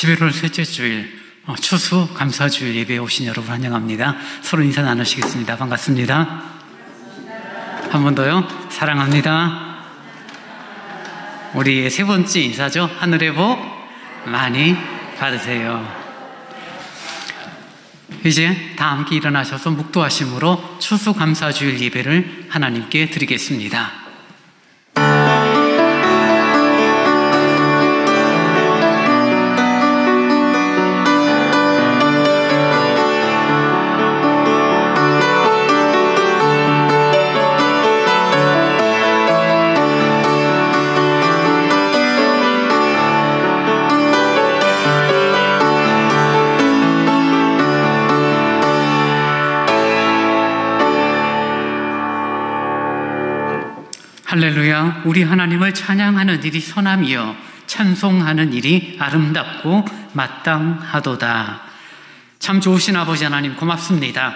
11월 셋째 주일 추수 감사주일 예배에 오신 여러분 환영합니다. 서로 인사 나누시겠습니다. 반갑습니다. 한 번 더요. 사랑합니다. 우리의 세 번째 인사죠. 하늘의 복 많이 받으세요. 이제 다 함께 일어나셔서 묵도하심으로 추수 감사주일 예배를 하나님께 드리겠습니다. 할렐루야. 우리 하나님을 찬양하는 일이 선함이요 찬송하는 일이 아름답고 마땅하도다. 참 좋으신 아버지 하나님 고맙습니다.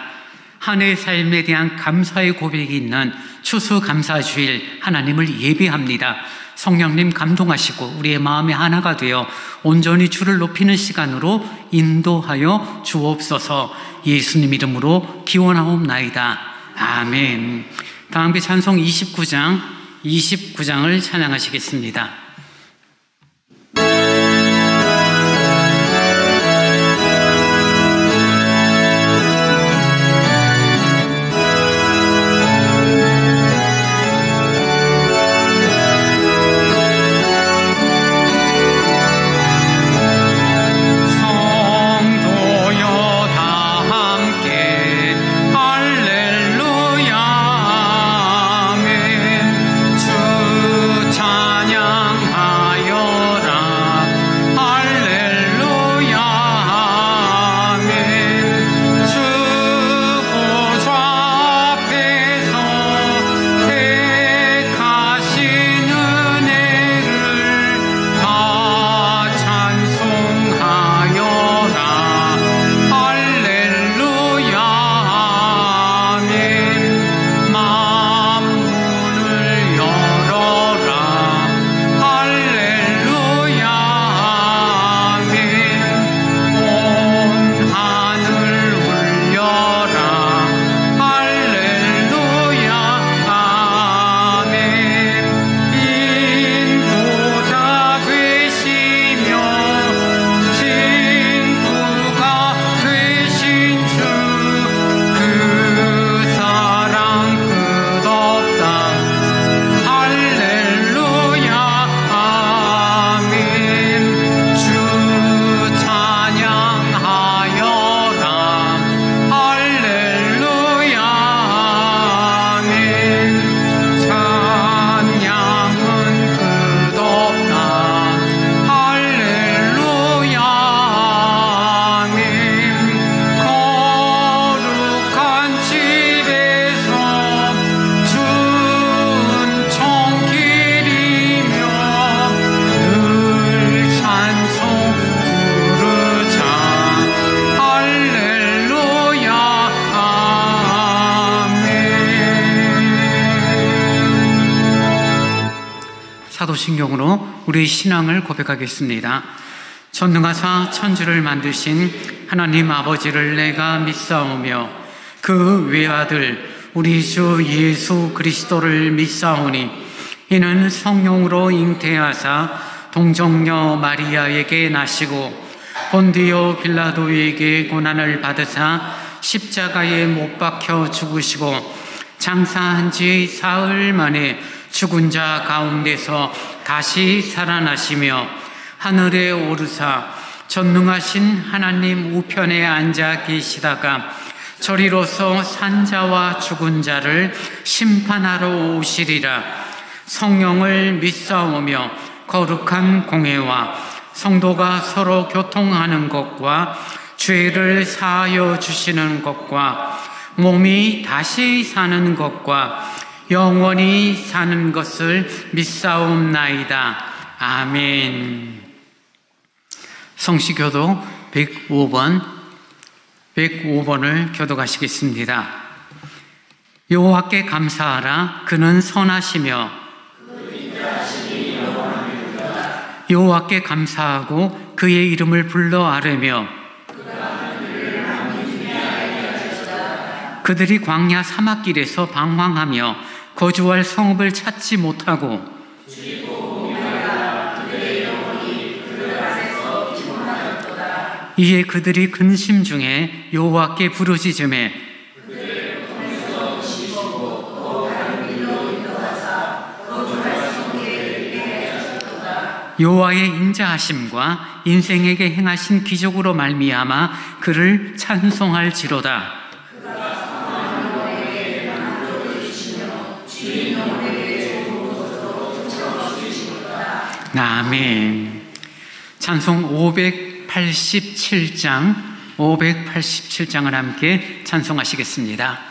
한 해의 삶에 대한 감사의 고백이 있는 추수 감사주일 하나님을 예배합니다. 성령님 감동하시고 우리의 마음이 하나가 되어 온전히 주를 높이는 시간으로 인도하여 주옵소서. 예수님 이름으로 기원하옵나이다. 아멘. 다 함께 찬송 29장을 찬양하시겠습니다. 사도신경으로 우리의 신앙을 고백하겠습니다. 전능하사 천지를 만드신 하나님 아버지를 내가 믿사오며 그 외아들 우리 주 예수 그리스도를 믿사오니 이는 성령으로 잉태하사 동정녀 마리아에게 나시고 본디오 빌라도에게 고난을 받으사 십자가에 못 박혀 죽으시고 장사한 지 사흘 만에 죽은 자 가운데서 다시 살아나시며 하늘에 오르사 전능하신 하나님 우편에 앉아 계시다가 저리로서 산자와 죽은 자를 심판하러 오시리라. 성령을 믿사오며 거룩한 공회와 성도가 서로 교통하는 것과 죄를 사하여 주시는 것과 몸이 다시 사는 것과 영원히 사는 것을 믿사옵나이다. 아멘. 성시교도 105번을 교독하시겠습니다. 여호와께 감사하라. 그는 선하시며 여호와께 감사하고 그의 이름을 불러 아뢰며 그들이 광야 사막길에서 방황하며 거주할 성읍을 찾지 못하고 이에 그들이 근심 중에 여호와께 부르짖으매 여호와의 인자하심과 인생에게 행하신 기적으로 말미암아 그를 찬송할지로다. 아멘. 찬송 587장을 함께 찬송하시겠습니다.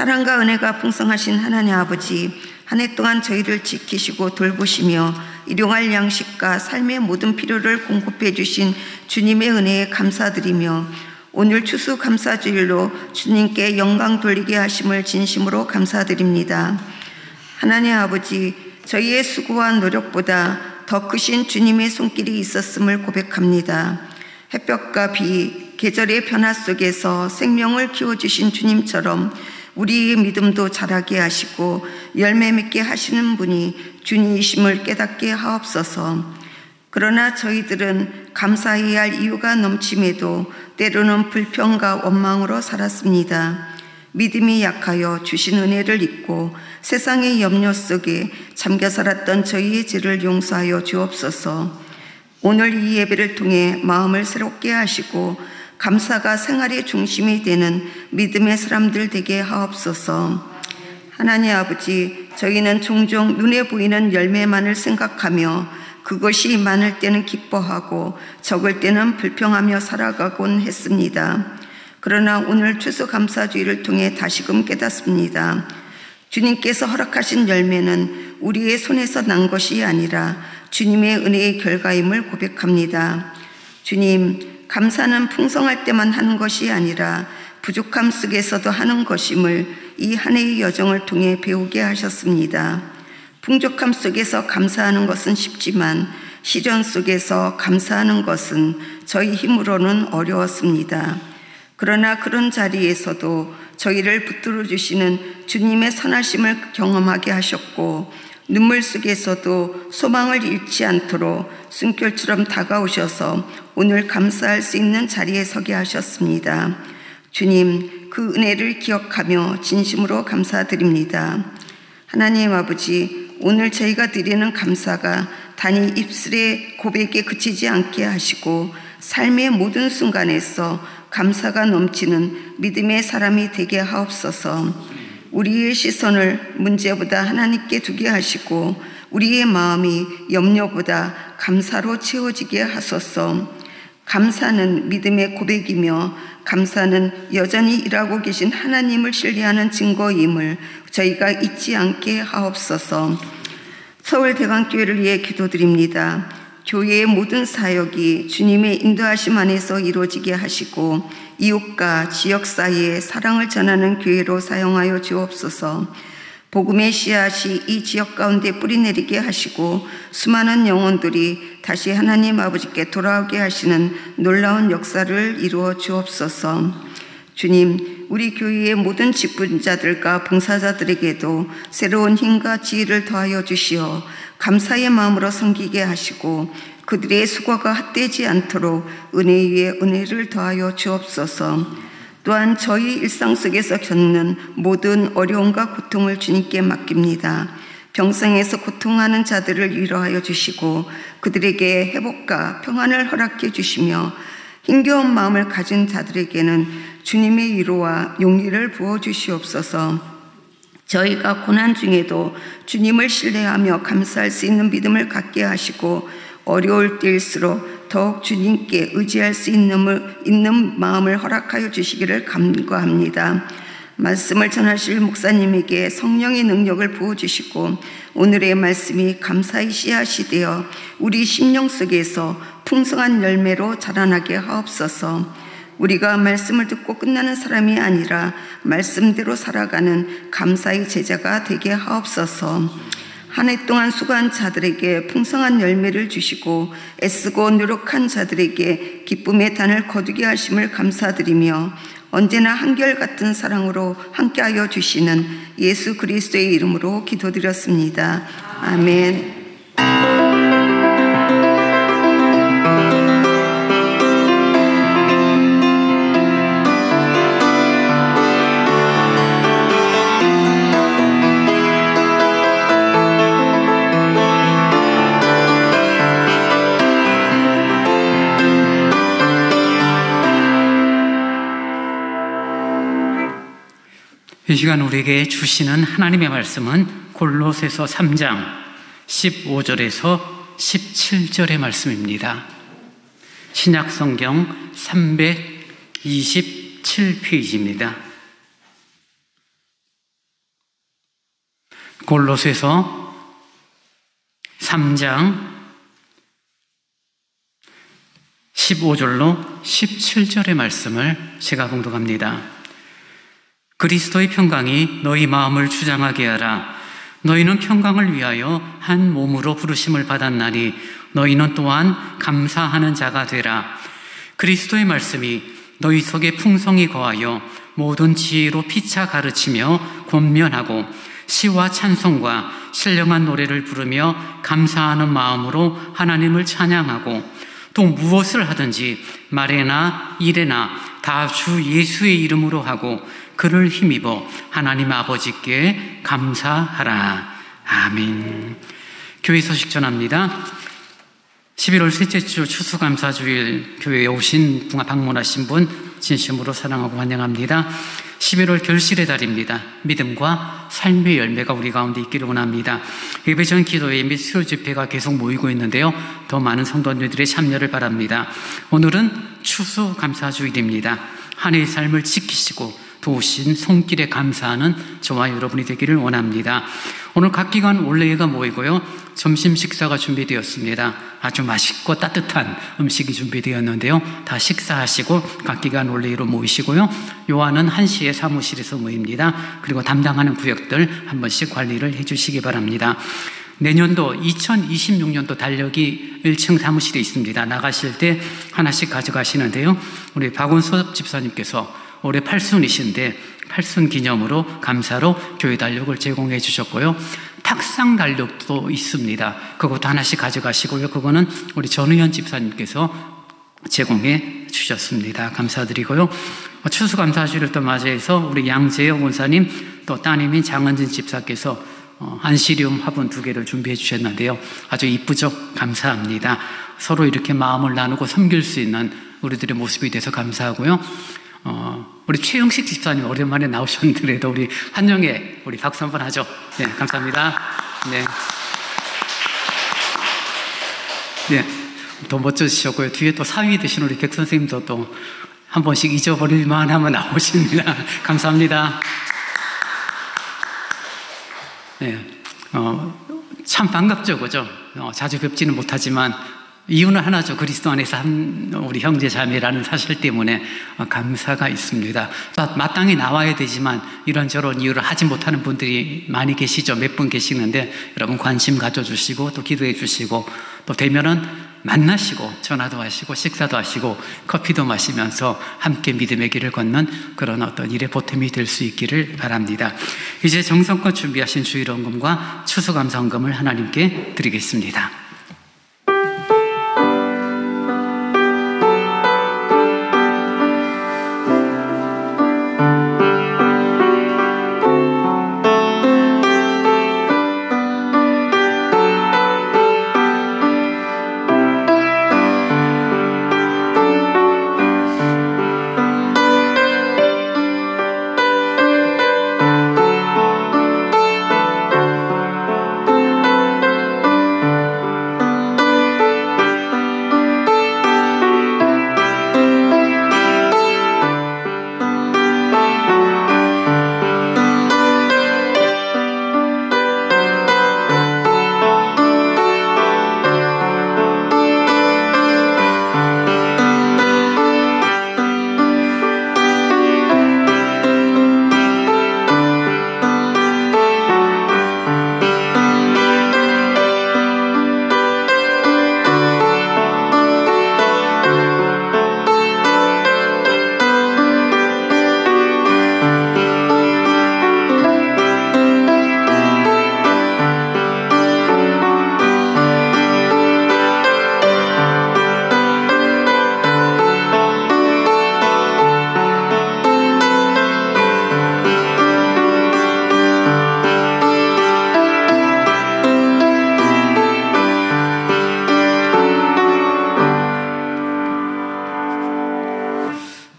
사랑과 은혜가 풍성하신 하나님 아버지, 한 해 동안 저희를 지키시고 돌보시며 일용할 양식과 삶의 모든 필요를 공급해 주신 주님의 은혜에 감사드리며 오늘 추수감사주일로 주님께 영광 돌리게 하심을 진심으로 감사드립니다. 하나님 아버지, 저희의 수고와 노력보다 더 크신 주님의 손길이 있었음을 고백합니다. 햇볕과 비, 계절의 변화 속에서 생명을 키워주신 주님처럼 우리의 믿음도 자라게 하시고 열매 맺게 하시는 분이 주님이심을 깨닫게 하옵소서. 그러나 저희들은 감사해야 할 이유가 넘침에도 때로는 불평과 원망으로 살았습니다. 믿음이 약하여 주신 은혜를 잊고 세상의 염려 속에 잠겨 살았던 저희의 죄를 용서하여 주옵소서. 오늘 이 예배를 통해 마음을 새롭게 하시고 감사가 생활의 중심이 되는 믿음의 사람들 되게 하옵소서. 하나님 아버지, 저희는 종종 눈에 보이는 열매만을 생각하며 그것이 많을 때는 기뻐하고 적을 때는 불평하며 살아가곤 했습니다. 그러나 오늘 추수감사주의를 통해 다시금 깨닫습니다. 주님께서 허락하신 열매는 우리의 손에서 난 것이 아니라 주님의 은혜의 결과임을 고백합니다. 주님, 감사는 풍성할 때만 하는 것이 아니라 부족함 속에서도 하는 것임을 이 한 해의 여정을 통해 배우게 하셨습니다. 풍족함 속에서 감사하는 것은 쉽지만 시련 속에서 감사하는 것은 저희 힘으로는 어려웠습니다. 그러나 그런 자리에서도 저희를 붙들어 주시는 주님의 선하심을 경험하게 하셨고, 눈물 속에서도 소망을 잃지 않도록 숨결처럼 다가오셔서 오늘 감사할 수 있는 자리에 서게 하셨습니다. 주님, 그 은혜를 기억하며 진심으로 감사드립니다. 하나님 아버지, 오늘 저희가 드리는 감사가 단지 입술의 고백에 그치지 않게 하시고 삶의 모든 순간에서 감사가 넘치는 믿음의 사람이 되게 하옵소서. 우리의 시선을 문제보다 하나님께 두게 하시고 우리의 마음이 염려보다 감사로 채워지게 하소서. 감사는 믿음의 고백이며 감사는 여전히 일하고 계신 하나님을 신뢰하는 증거임을 저희가 잊지 않게 하옵소서. 서울대강교회를 위해 기도드립니다. 교회의 모든 사역이 주님의 인도하심 안에서 이루어지게 하시고 이웃과 지역 사이에 사랑을 전하는 교회로 사용하여 주옵소서. 복음의 씨앗이 이 지역 가운데 뿌리내리게 하시고 수많은 영혼들이 다시 하나님 아버지께 돌아오게 하시는 놀라운 역사를 이루어 주옵소서. 주님, 우리 교회의 모든 직분자들과 봉사자들에게도 새로운 힘과 지혜를 더하여 주시어 감사의 마음으로 섬기게 하시고 그들의 수고가 헛되지 않도록 은혜 위에 은혜를 더하여 주옵소서. 또한 저희 일상 속에서 겪는 모든 어려움과 고통을 주님께 맡깁니다. 병상에서 고통하는 자들을 위로하여 주시고 그들에게 회복과 평안을 허락해 주시며 힘겨운 마음을 가진 자들에게는 주님의 위로와 용기를 부어 주시옵소서. 저희가 고난 중에도 주님을 신뢰하며 감사할 수 있는 믿음을 갖게 하시고 어려울 때일수록 더욱 주님께 의지할 수 있는 마음을 허락하여 주시기를 간구합니다. 말씀을 전하실 목사님에게 성령의 능력을 부어주시고 오늘의 말씀이 감사의 씨앗이 되어 우리 심령 속에서 풍성한 열매로 자라나게 하옵소서. 우리가 말씀을 듣고 끝나는 사람이 아니라 말씀대로 살아가는 감사의 제자가 되게 하옵소서. 한 해 동안 수고한 자들에게 풍성한 열매를 주시고 애쓰고 노력한 자들에게 기쁨의 단을 거두게 하심을 감사드리며 언제나 한결같은 사랑으로 함께하여 주시는 예수 그리스도의 이름으로 기도드렸습니다. 아멘. 이 시간 우리에게 주시는 하나님의 말씀은 골로새서 3장 15절에서 17절의 말씀입니다. 신약성경 327페이지입니다. 골로새서 3장 15절로 17절의 말씀을 제가 공독합니다. 그리스도의 평강이 너희 마음을 주장하게 하라. 너희는 평강을 위하여 한 몸으로 부르심을 받았나니 너희는 또한 감사하는 자가 되라. 그리스도의 말씀이 너희 속에 풍성히 거하여 모든 지혜로 피차 가르치며 권면하고 시와 찬송과 신령한 노래를 부르며 감사하는 마음으로 하나님을 찬양하고 또 무엇을 하든지 말에나 일에나 다 주 예수의 이름으로 하고 그를 힘입어 하나님 아버지께 감사하라. 아멘. 교회 소식 전합니다. 11월 셋째 주 추수감사주일 교회에 오신 방문하신 분 진심으로 사랑하고 환영합니다. 11월 결실의 달입니다. 믿음과 삶의 열매가 우리 가운데 있기를 원합니다. 예배전 기도회 및 수요 집회가 계속 모이고 있는데요. 더 많은 성도님들의 참여를 바랍니다. 오늘은 추수감사주일입니다. 한 해의 삶을 지키시고 도우신 손길에 감사하는 저와 여러분이 되기를 원합니다. 오늘 각 기관 원래가 모이고요. 점심 식사가 준비되었습니다. 아주 맛있고 따뜻한 음식이 준비되었는데요. 다 식사하시고 각 기관 원래로 모이시고요. 요한은 1시에 사무실에서 모입니다. 그리고 담당하는 구역들 한 번씩 관리를 해주시기 바랍니다. 내년도 2026년도 달력이 1층 사무실에 있습니다. 나가실 때 하나씩 가져가시는데요. 우리 박원섭 집사님께서 올해 8순이신데 8순 기념으로 감사로 교회 달력을 제공해 주셨고요. 탁상 달력도 있습니다. 그것도 하나씩 가져가시고요. 그거는 우리 전의현 집사님께서 제공해 주셨습니다. 감사드리고요. 추수감사주를 또 맞이해서 우리 양재영 원사님 또 따님인 장은진 집사께서 안시리움 화분 2개를 준비해 주셨는데요. 아주 이쁘죠? 감사합니다. 서로 이렇게 마음을 나누고 섬길 수 있는 우리들의 모습이 돼서 감사하고요. 우리 최영식 집사님 오랜만에 나오셨는데도 우리 환영회 우리 박수 한번 하죠. 네, 감사합니다. 네. 네, 더 멋져지셨고요. 뒤에 또 사위 되신 우리 백 선생님도 또 한 번씩 잊어버릴만 하면 나오십니다. 감사합니다. 네, 참 반갑죠, 그죠? 자주 뵙지는 못하지만 이유는 하나죠. 그리스도 안에서 한 우리 형제 자매라는 사실 때문에 감사가 있습니다. 마땅히 나와야 되지만 이런저런 이유를 하지 못하는 분들이 많이 계시죠. 몇 분 계시는데 여러분 관심 가져주시고 또 기도해 주시고 또 되면은 만나시고 전화도 하시고 식사도 하시고 커피도 마시면서 함께 믿음의 길을 걷는 그런 어떤 일의 보탬이 될 수 있기를 바랍니다. 이제 정성껏 준비하신 주일헌금과 추수감사헌금을 하나님께 드리겠습니다.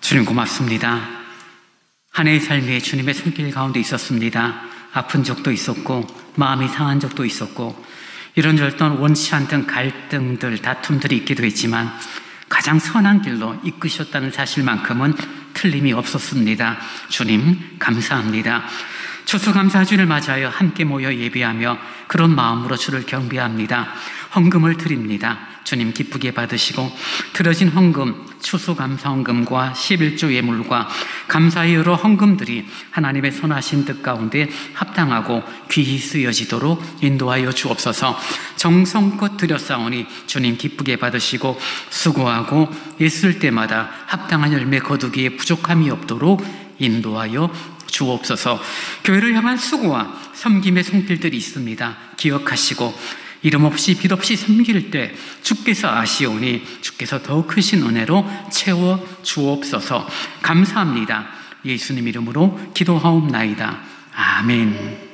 주님 고맙습니다. 한 해의 삶이 주님의 손길 가운데 있었습니다. 아픈 적도 있었고 마음이 상한 적도 있었고 이런저런 원치 않던 갈등들, 다툼들이 있기도 했지만 가장 선한 길로 이끄셨다는 사실만큼은 틀림이 없었습니다. 주님 감사합니다. 추수감사주를 맞이하여 함께 모여 예배하며 그런 마음으로 주를 경배합니다. 헌금을 드립니다. 주님 기쁘게 받으시고 들어진 헌금, 추수감사헌금과 11조 예물과 감사의 여러 헌금들이 하나님의 선하신 뜻 가운데 합당하고 귀히 쓰여지도록 인도하여 주옵소서. 정성껏 드렸사오니 주님 기쁘게 받으시고 수고하고 애쓸 때마다 합당한 열매 거두기에 부족함이 없도록 인도하여 주옵소서. 교회를 향한 수고와 섬김의 손길들이 있습니다. 기억하시고 이름 없이 빛 없이 섬길 때 주께서 아시오니 주께서 더 크신 은혜로 채워 주옵소서. 감사합니다. 예수님 이름으로 기도하옵나이다. 아멘.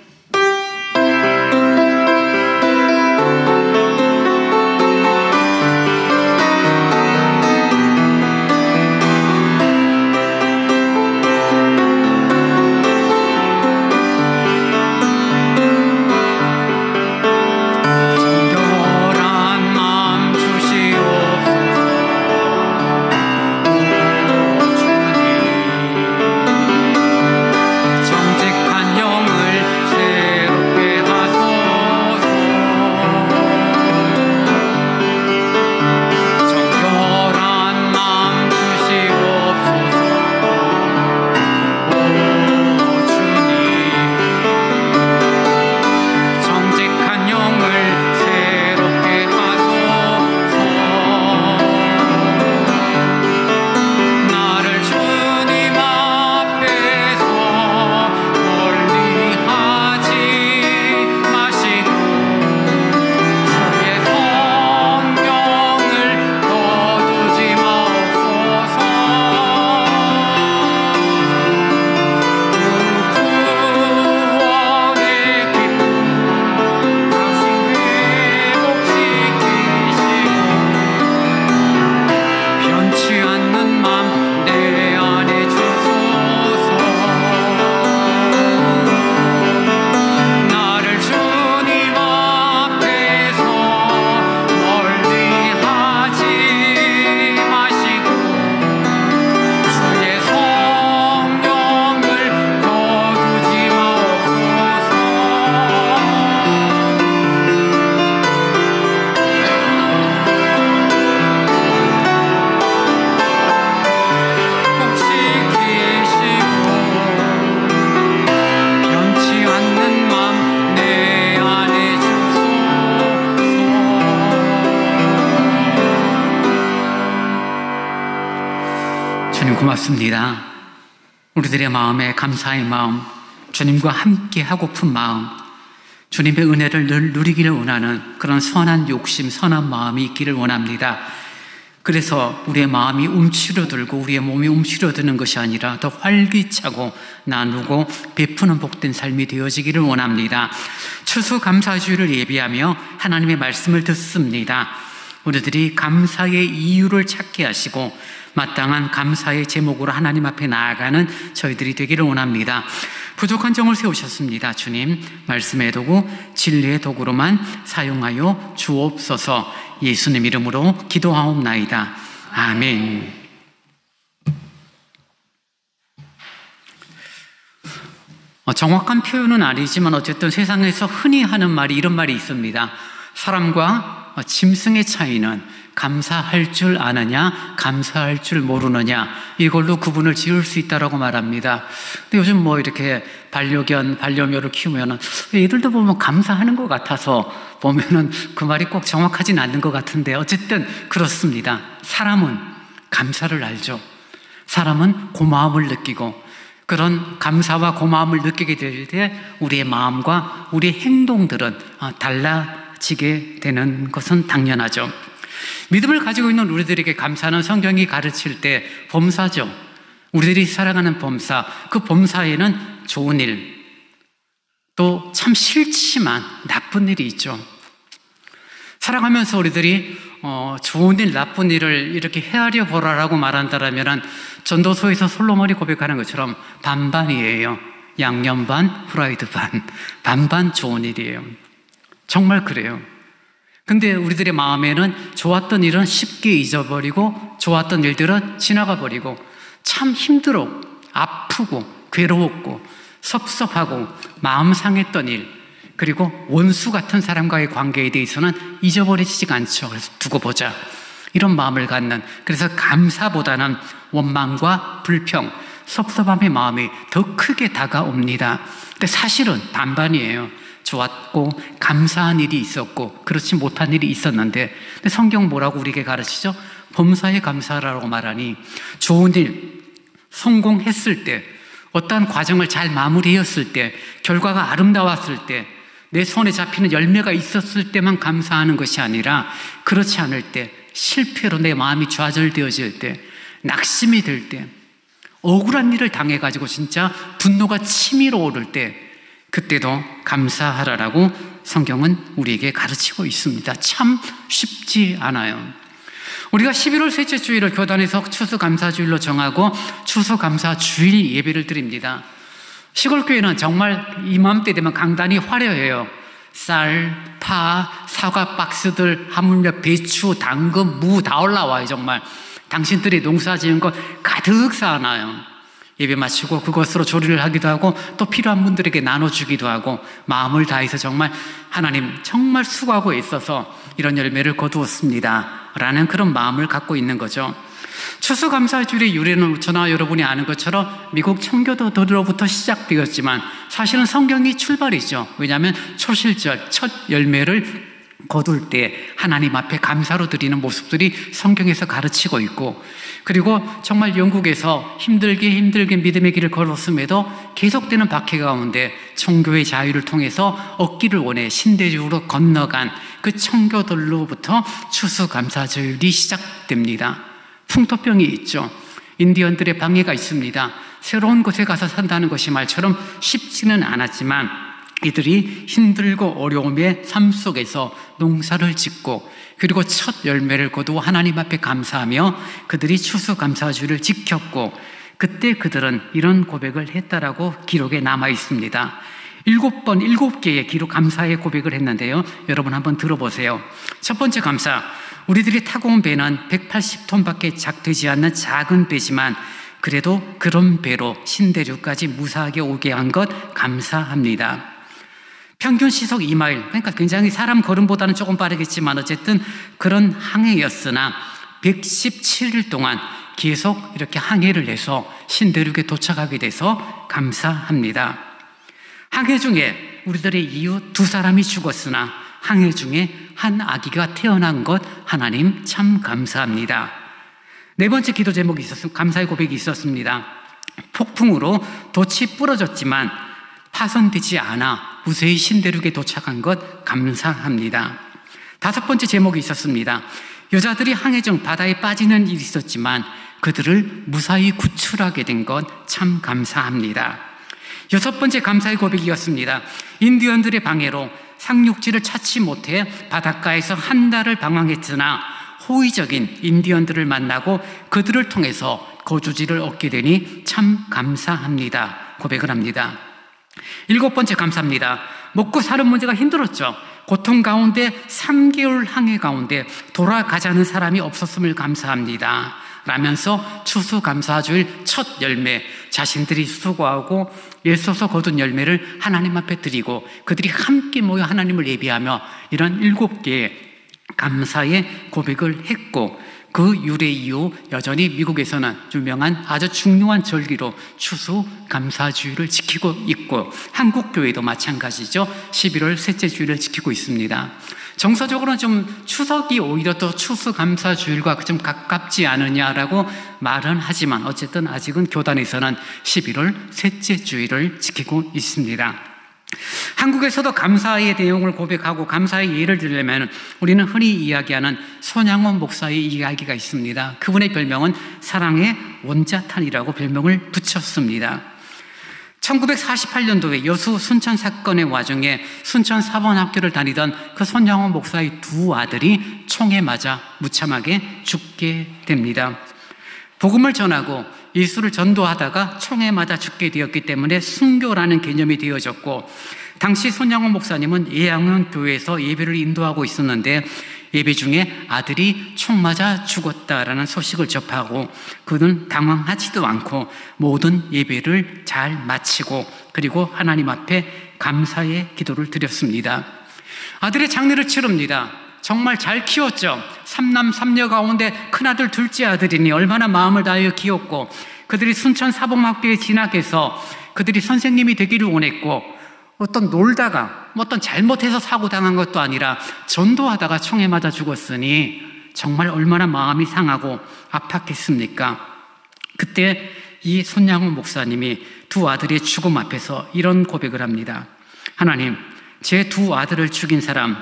고맙습니다. 우리들의 마음에 감사의 마음, 주님과 함께 하고픈 마음, 주님의 은혜를 늘 누리기를 원하는 그런 선한 욕심, 선한 마음이 있기를 원합니다. 그래서 우리의 마음이 움츠러들고 우리의 몸이 움츠러드는 것이 아니라 더 활기차고 나누고 베푸는 복된 삶이 되어지기를 원합니다. 추수감사주일을 예비하며 하나님의 말씀을 듣습니다. 우리들이 감사의 이유를 찾게 하시고 마땅한 감사의 제목으로 하나님 앞에 나아가는 저희들이 되기를 원합니다. 부족한 점을 세우셨습니다. 주님, 말씀의 도구, 진리의 도구로만 사용하여 주옵소서. 예수님 이름으로 기도하옵나이다. 아멘. 정확한 표현은 아니지만 어쨌든 세상에서 흔히 하는 말이 이런 말이 있습니다. 사람과 짐승의 차이는 감사할 줄 아느냐, 감사할 줄 모르느냐, 이걸로 구분을 지을 수 있다라고 말합니다. 근데 요즘 뭐 이렇게 반려견, 반려묘를 키우면은 얘들도 보면 감사하는 것 같아서 보면은 그 말이 꼭 정확하진 않는 것 같은데 어쨌든 그렇습니다. 사람은 감사를 알죠. 사람은 고마움을 느끼고 그런 감사와 고마움을 느끼게 될 때 우리의 마음과 우리의 행동들은 달라지게 되는 것은 당연하죠. 믿음을 가지고 있는 우리들에게 감사는 성경이 가르칠 때 범사죠. 우리들이 살아가는 범사, 그 범사에는 좋은 일, 또 참 싫지만 나쁜 일이 있죠. 살아가면서 우리들이 좋은 일, 나쁜 일을 이렇게 헤아려 보라라고 말한다면 전도서에서 솔로몬이 고백하는 것처럼 반반이에요. 양념 반, 후라이드 반, 반반 좋은 일이에요. 정말 그래요. 근데 우리들의 마음에는 좋았던 일은 쉽게 잊어버리고 좋았던 일들은 지나가 버리고 참 힘들어, 아프고 괴로웠고 섭섭하고 마음 상했던 일, 그리고 원수 같은 사람과의 관계에 대해서는 잊어버리지가 않죠. 그래서 두고 보자, 이런 마음을 갖는, 그래서 감사보다는 원망과 불평, 섭섭함의 마음이 더 크게 다가옵니다. 근데 사실은 반반이에요. 좋았고 감사한 일이 있었고 그렇지 못한 일이 있었는데, 근데 성경 뭐라고 우리에게 가르치죠? 범사에 감사라고 말하니 좋은 일, 성공했을 때, 어떠한 과정을 잘 마무리했을 때, 결과가 아름다웠을 때, 내 손에 잡히는 열매가 있었을 때만 감사하는 것이 아니라 그렇지 않을 때, 실패로 내 마음이 좌절되어질 때, 낙심이 들 때, 억울한 일을 당해가지고 진짜 분노가 치밀어 오를 때, 그때도 감사하라라고 성경은 우리에게 가르치고 있습니다. 참 쉽지 않아요. 우리가 11월 셋째 주일을 교단에서 추수감사주일로 정하고 추수감사주일 예배를 드립니다. 시골교회는 정말 이맘때 되면 강단이 화려해요. 쌀, 파, 사과 박스들, 하물며 배추, 당근, 무 다 올라와요. 정말 당신들이 농사 지은 것 가득 쌓아놔요. 예배 마치고 그것으로 조리를 하기도 하고 또 필요한 분들에게 나눠주기도 하고 마음을 다해서 정말 하나님 정말 수고하고 있어서 이런 열매를 거두었습니다 라는 그런 마음을 갖고 있는 거죠. 추수감사주일의 유래는 저나 여러분이 아는 것처럼 미국 청교도들로부터 시작되었지만 사실은 성경이 출발이죠. 왜냐하면 초실절, 첫 열매를 거둘 때 하나님 앞에 감사로 드리는 모습들이 성경에서 가르치고 있고, 그리고 정말 영국에서 힘들게 믿음의 길을 걸었음에도 계속되는 박해 가운데 청교의 자유를 통해서 얻기를 원해 신대륙으로 건너간 그 청교도들로부터 추수감사주일이 시작됩니다. 풍토병이 있죠. 인디언들의 방해가 있습니다. 새로운 곳에 가서 산다는 것이 말처럼 쉽지는 않았지만 이들이 힘들고 어려움의 삶 속에서 농사를 짓고 그리고 첫 열매를 거두어 하나님 앞에 감사하며 그들이 추수감사주일을 지켰고, 그때 그들은 이런 고백을 했다라고 기록에 남아 있습니다. 7개의 기록 감사의 고백을 했는데요. 여러분 한번 들어보세요. 첫 번째 감사, 우리들이 타고 온 배는 180톤밖에 되지 않는 작은 배지만 그래도 그런 배로 신대륙까지 무사하게 오게 한 것 감사합니다. 평균 시속 2마일, 그러니까 굉장히 사람 걸음보다는 조금 빠르겠지만 어쨌든 그런 항해였으나 117일 동안 계속 이렇게 항해를 해서 신대륙에 도착하게 돼서 감사합니다. 항해 중에 우리들의 이웃 2사람이 죽었으나 항해 중에 한 아기가 태어난 것 하나님 참 감사합니다. 네 번째 기도 제목이 감사의 고백이 있었습니다. 폭풍으로 돛이 부러졌지만 파손되지 않아 무사히 신대륙에 도착한 것 감사합니다. 다섯 번째 제목이 있었습니다. 여자들이 항해중 바다에 빠지는 일이 있었지만 그들을 무사히 구출하게 된 것 참 감사합니다. 여섯 번째 감사의 고백이었습니다. 인디언들의 방해로 상륙지를 찾지 못해 바닷가에서 한 달을 방황했으나 호의적인 인디언들을 만나고 그들을 통해서 거주지를 얻게 되니 참 감사합니다. 고백을 합니다. 일곱 번째 감사합니다. 먹고 사는 문제가 힘들었죠. 고통 가운데 3개월 항해 가운데 돌아가자는 사람이 없었음을 감사합니다 라면서 추수감사주일 첫 열매, 자신들이 수고하고 애써서 거둔 열매를 하나님 앞에 드리고 그들이 함께 모여 하나님을 예배하며 이런 7개의 감사의 고백을 했고, 그 유래 이후 여전히 미국에서는 유명한 아주 중요한 절기로 추수감사주일을 지키고 있고, 한국교회도 마찬가지죠. 11월 셋째 주일을 지키고 있습니다. 정서적으로는 좀 추석이 오히려 또 추수감사주일과 좀 가깝지 않으냐라고 말은 하지만 어쨌든 아직은 교단에서는 11월 셋째 주일을 지키고 있습니다. 한국에서도 감사의 내용을 고백하고 감사의 예를 들려면 우리는 흔히 이야기하는 손양원 목사의 이야기가 있습니다. 그분의 별명은 사랑의 원자탄이라고 별명을 붙였습니다. 1948년도에 여수 순천 사건의 와중에 순천 사범학교를 다니던 그 손양원 목사의 두 아들이 총에 맞아 무참하게 죽게 됩니다. 복음을 전하고 예수를 전도하다가 총에 맞아 죽게 되었기 때문에 순교라는 개념이 되어졌고, 당시 손양원 목사님은 예양원 교회에서 예배를 인도하고 있었는데 예배 중에 아들이 총 맞아 죽었다라는 소식을 접하고 그는 당황하지도 않고 모든 예배를 잘 마치고 그리고 하나님 앞에 감사의 기도를 드렸습니다. 아들의 장례를 치릅니다. 정말 잘 키웠죠. 3남 3녀 가운데 큰아들 둘째 아들이니 얼마나 마음을 다하여 키웠고, 그들이 순천 사범학교에 진학해서 그들이 선생님이 되기를 원했고, 어떤 놀다가 어떤 잘못해서 사고 당한 것도 아니라 전도하다가 총에 맞아 죽었으니 정말 얼마나 마음이 상하고 아팠겠습니까? 그때 이 손양훈 목사님이 두 아들의 죽음 앞에서 이런 고백을 합니다. 하나님, 제 두 아들을 죽인 사람,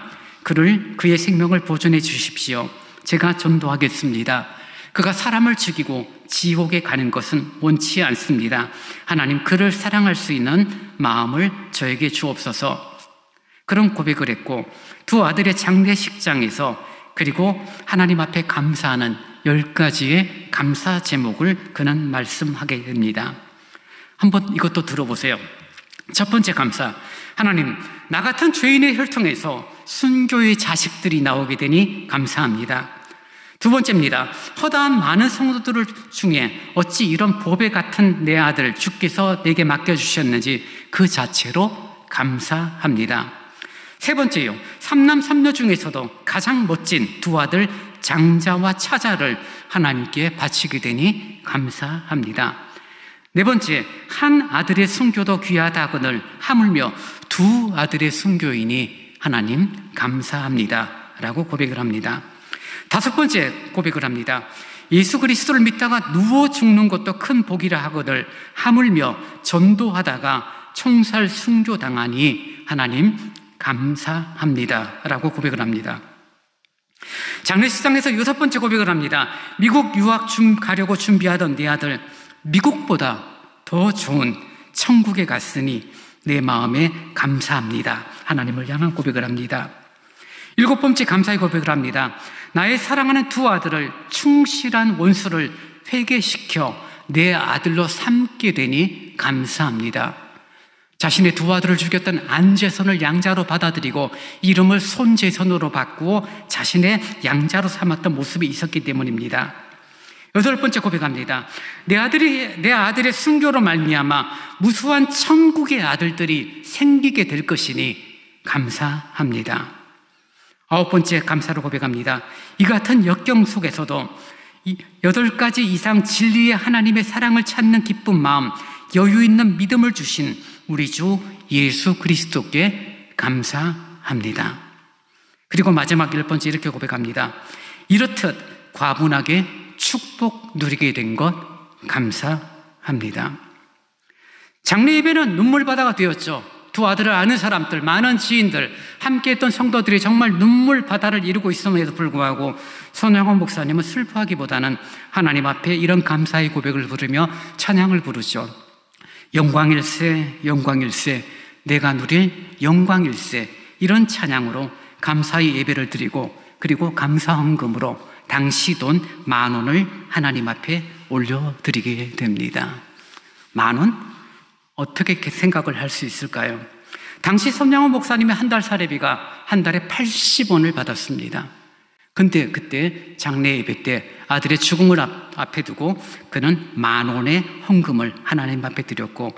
그의 생명을 보존해 주십시오. 제가 전도하겠습니다. 그가 사람을 죽이고 지옥에 가는 것은 원치 않습니다. 하나님, 그를 사랑할 수 있는 마음을 저에게 주옵소서. 그런 고백을 했고, 두 아들의 장례식장에서 그리고 하나님 앞에 감사하는 10가지의 감사 제목을 그는 말씀하게 됩니다. 한번 이것도 들어보세요. 첫 번째 감사, 하나님, 나 같은 죄인의 혈통에서 순교의 자식들이 나오게 되니 감사합니다. 두 번째입니다. 허다한 많은 성도들 중에 어찌 이런 보배 같은 내 아들 주께서 내게 맡겨주셨는지 그 자체로 감사합니다. 세 번째요, 3남 3녀 중에서도 가장 멋진 두 아들 장자와 차자를 하나님께 바치게 되니 감사합니다. 네 번째, 한 아들의 순교도 귀하다거늘 하물며 두 아들의 순교이니 하나님 감사합니다 라고 고백을 합니다. 다섯 번째 고백을 합니다. 예수 그리스도를 믿다가 누워 죽는 것도 큰 복이라 하거늘 하물며 전도하다가 총살 순교 당하니 하나님 감사합니다 라고 고백을 합니다. 장례식장에서 여섯 번째 고백을 합니다. 미국 유학 가려고 준비하던 내 아들, 미국보다 더 좋은 천국에 갔으니 내 마음에 감사합니다. 하나님을 향한 고백을 합니다. 일곱 번째 감사의 고백을 합니다. 나의 사랑하는 두 아들을 충실한 원수를 회개시켜 내 아들로 삼게 되니 감사합니다. 자신의 두 아들을 죽였던 안재선을 양자로 받아들이고 이름을 손재선으로 바꾸어 자신의 양자로 삼았던 모습이 있었기 때문입니다. 여덟 번째 고백합니다. 내 아들의 순교로 말미암아 무수한 천국의 아들들이 생기게 될 것이니 감사합니다. 아홉 번째 감사로 고백합니다. 이 같은 역경 속에서도 8가지 이상 진리의 하나님의 사랑을 찾는 기쁜 마음, 여유 있는 믿음을 주신 우리 주 예수 그리스도께 감사합니다. 그리고 마지막 10번째 이렇게 고백합니다. 이렇듯 과분하게 축복 누리게 된 것 감사합니다. 장례 예배는 눈물바다가 되었죠. 두 아들을 아는 사람들, 많은 지인들, 함께했던 성도들이 정말 눈물바다를 이루고 있음에도 불구하고 손영원 목사님은 슬퍼하기보다는 하나님 앞에 이런 감사의 고백을 부르며 찬양을 부르죠. 영광일세, 영광일세, 내가 누릴 영광일세, 이런 찬양으로 감사의 예배를 드리고, 그리고 감사 헌금으로 당시 돈 10,000원을 하나님 앞에 올려드리게 됩니다. 10,000원? 어떻게 생각을 할 수 있을까요? 당시 손영원 목사님의 한 달 사례비가 한 달에 80원을 받았습니다. 근데 그때 장례 예배 때 아들의 죽음을 앞에 두고 그는 10,000원의 헌금을 하나님 앞에 드렸고,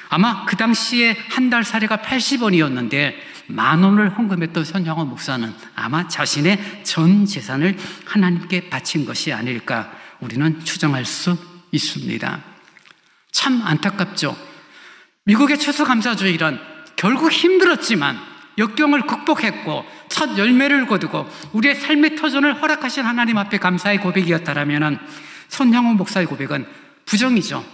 아마 그 당시에 한 달 사례가 80원이었는데 10,000원을 헌금했던 손영원 목사는 아마 자신의 전 재산을 하나님께 바친 것이 아닐까 우리는 추정할 수 있습니다. 참 안타깝죠. 미국의 추수감사주일은 결국 힘들었지만 역경을 극복했고 첫 열매를 거두고 우리의 삶의 터전을 허락하신 하나님 앞에 감사의 고백이었다면 손영원 목사의 고백은 부정이죠.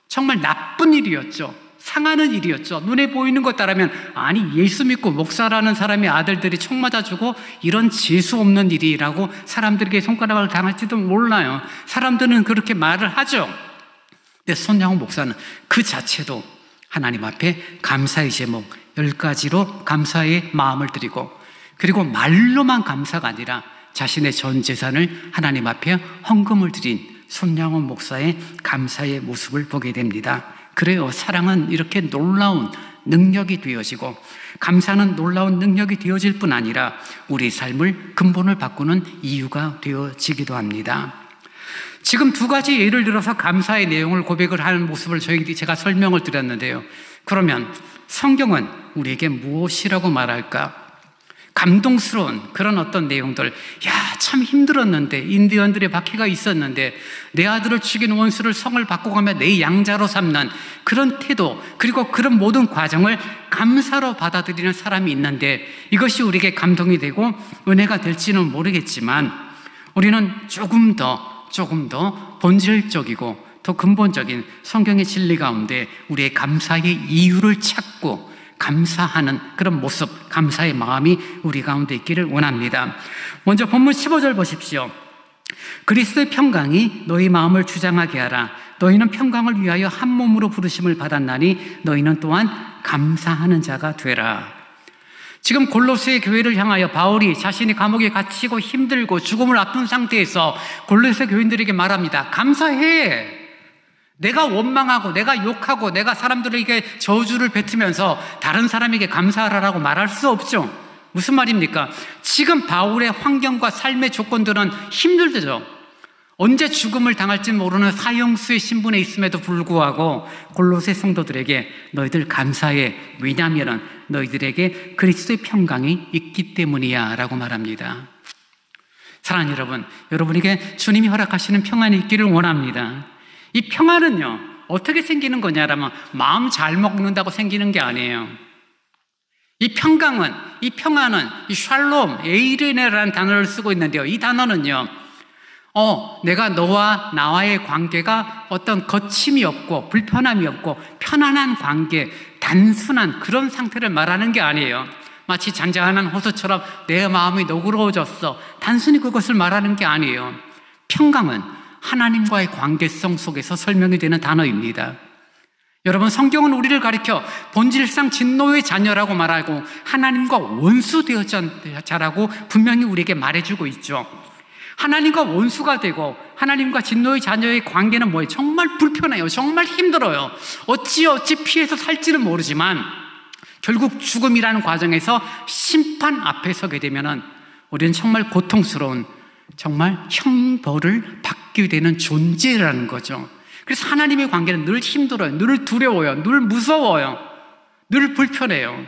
정말 나쁜 일이었죠. 상하는 일이었죠. 눈에 보이는 것 따르면 아니 예수 믿고 목사라는 사람의 아들들이 총 맞아 주고 이런 재수 없는 일이라고 사람들에게 손가락을 당할지도 몰라요. 사람들은 그렇게 말을 하죠. 근데 손영원 목사는 그 자체도 하나님 앞에 감사의 제목 10가지로 감사의 마음을 드리고, 그리고 말로만 감사가 아니라 자신의 전 재산을 하나님 앞에 헌금을 드린 손영원 목사의 감사의 모습을 보게 됩니다. 그래요. 사랑은 이렇게 놀라운 능력이 되어지고, 감사는 놀라운 능력이 되어질 뿐 아니라 우리 삶을 근본을 바꾸는 이유가 되어지기도 합니다. 지금 2가지 예를 들어서 감사의 내용을 고백을 하는 모습을 제가 설명을 드렸는데요. 그러면 성경은 우리에게 무엇이라고 말할까? 감동스러운 그런 어떤 내용들, 참 힘들었는데, 인디언들의 박해가 있었는데 내 아들을 죽인 원수를 성을 바꿔가며 내 양자로 삼는 그런 태도, 그리고 그런 모든 과정을 감사로 받아들이는 사람이 있는데, 이것이 우리에게 감동이 되고 은혜가 될지는 모르겠지만 우리는 조금 더 본질적이고 더 근본적인 성경의 진리 가운데 우리의 감사의 이유를 찾고 감사하는 그런 모습, 감사의 마음이 우리 가운데 있기를 원합니다. 먼저 본문 15절 보십시오. 그리스도의 평강이 너희 마음을 주장하게 하라. 너희는 평강을 위하여 한 몸으로 부르심을 받았나니 너희는 또한 감사하는 자가 되라. 지금 골로새 교회를 향하여 바울이 자신이 감옥에 갇히고 힘들고 죽음을 앞둔 상태에서 골로새 교인들에게 말합니다. 감사해. 내가 원망하고 내가 욕하고 내가 사람들에게 저주를 뱉으면서 다른 사람에게 감사하라고 말할 수 없죠. 무슨 말입니까? 지금 바울의 환경과 삶의 조건들은 힘들죠. 언제 죽음을 당할지 모르는 사형수의 신분에 있음에도 불구하고 골로새 성도들에게 너희들 감사해. 왜냐하면 너희들에게 그리스도의 평강이 있기 때문이야 라고 말합니다. 사랑하는 여러분, 여러분에게 주님이 허락하시는 평안이 있기를 원합니다. 이 평안은요, 어떻게 생기는 거냐라면 마음 잘 먹는다고 생기는 게 아니에요. 이 평안은 이 샬롬, 에이레네라는 단어를 쓰고 있는데요. 이 단어는요, 내가 너와 나와의 관계가 어떤 거침이 없고 불편함이 없고 편안한 관계, 단순한 그런 상태를 말하는 게 아니에요. 마치 잔잔한 호수처럼 내 마음이 너그러워졌어. 단순히 그것을 말하는 게 아니에요. 평강은 하나님과의 관계성 속에서 설명이 되는 단어입니다. 여러분, 성경은 우리를 가리켜 본질상 진노의 자녀라고 말하고 하나님과 원수 되었자라고 분명히 우리에게 말해주고 있죠. 하나님과 원수가 되고 하나님과 진노의 자녀의 관계는 뭐예요? 정말 불편해요. 정말 힘들어요. 어찌 피해서 살지는 모르지만 결국 죽음이라는 과정에서 심판 앞에 서게 되면은 우리는 정말 고통스러운, 정말 형벌을 받게 되는 존재라는 거죠. 그래서 하나님의 관계는 늘 힘들어요. 늘 두려워요. 늘 무서워요. 늘 불편해요.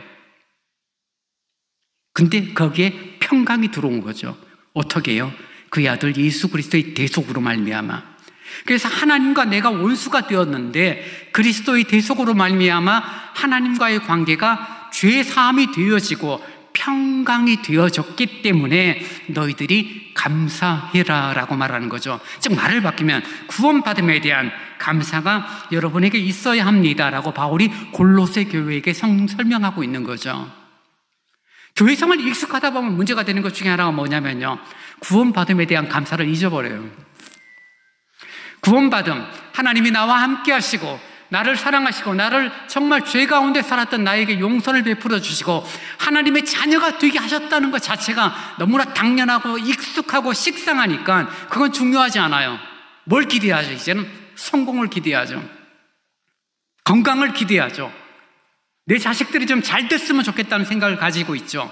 근데 거기에 평강이 들어온 거죠. 어떻게 해요? 그의 아들 예수 그리스도의 대속으로 말미암아. 그래서 하나님과 내가 원수가 되었는데 그리스도의 대속으로 말미암아 하나님과의 관계가 죄 사함이 되어지고 평강이 되어졌기 때문에 너희들이 감사해라 라고 말하는 거죠. 즉 말을 바뀌면 구원받음에 대한 감사가 여러분에게 있어야 합니다 라고 바울이 골로새 교회에게 설명하고 있는 거죠. 교회 생활이 익숙하다 보면 문제가 되는 것 중에 하나가 뭐냐면요, 구원받음에 대한 감사를 잊어버려요. 구원받음, 하나님이 나와 함께 하시고 나를 사랑하시고 나를 정말 죄 가운데 살았던 나에게 용서를 베풀어 주시고 하나님의 자녀가 되게 하셨다는 것 자체가 너무나 당연하고 익숙하고 식상하니까 그건 중요하지 않아요. 뭘 기대하죠? 이제는 성공을 기대하죠. 건강을 기대하죠. 내 자식들이 좀 잘 됐으면 좋겠다는 생각을 가지고 있죠.